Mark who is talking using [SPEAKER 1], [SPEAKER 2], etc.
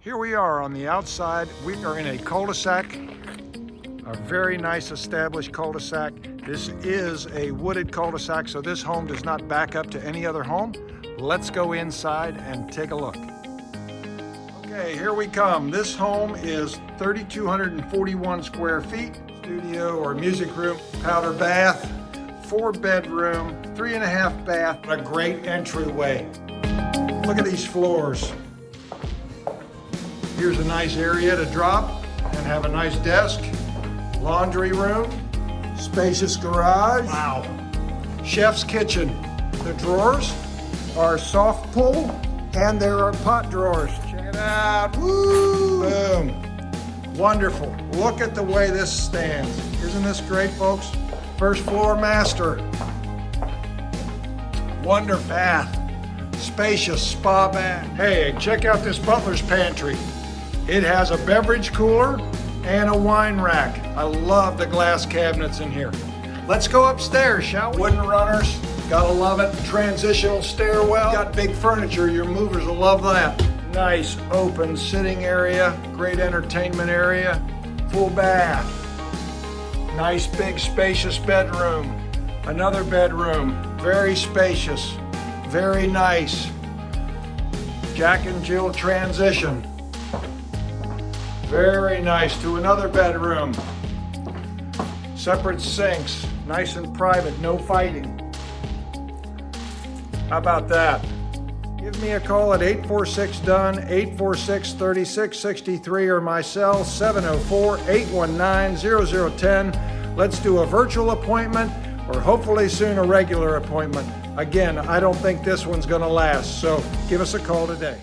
[SPEAKER 1] Here we are on the outside. We are in a cul-de-sac, a very nice established cul-de-sac. This is a wooded cul-de-sac, so this home does not back up to any other home. Let's go inside and take a look. Okay, here we come. This home is 3,241 square feet. Studio or music room, powder bath, 4-bedroom, 3.5 bath, a great entryway. Look at these floors. Here's a nice area to drop and have a nice desk. Laundry room, spacious garage. Wow. Chef's kitchen. The drawers are soft pull and there are pot drawers. Check it out. Woo! Boom. Wonderful. Look at the way this stands. Isn't this great, folks? First floor master. Wonderful bath. Spacious spa bath. Hey, check out this butler's pantry. It has a beverage cooler and a wine rack. I love the glass cabinets in here. Let's go upstairs, shall we? Wooden runners, gotta love it. Transitional stairwell. Got big furniture, your movers will love that. Nice open sitting area, great entertainment area, full bath. Nice big spacious bedroom. Another bedroom, very spacious, very nice. Jack and Jill transition. Very nice. To another bedroom. Separate sinks, nice and private, no fighting. How about that? Give me a call at 846-DONE, 846-3663 or my cell 704-819-0010. Let's do a virtual appointment or hopefully soon a regular appointment. Again, I don't think this one's gonna last, so give us a call today.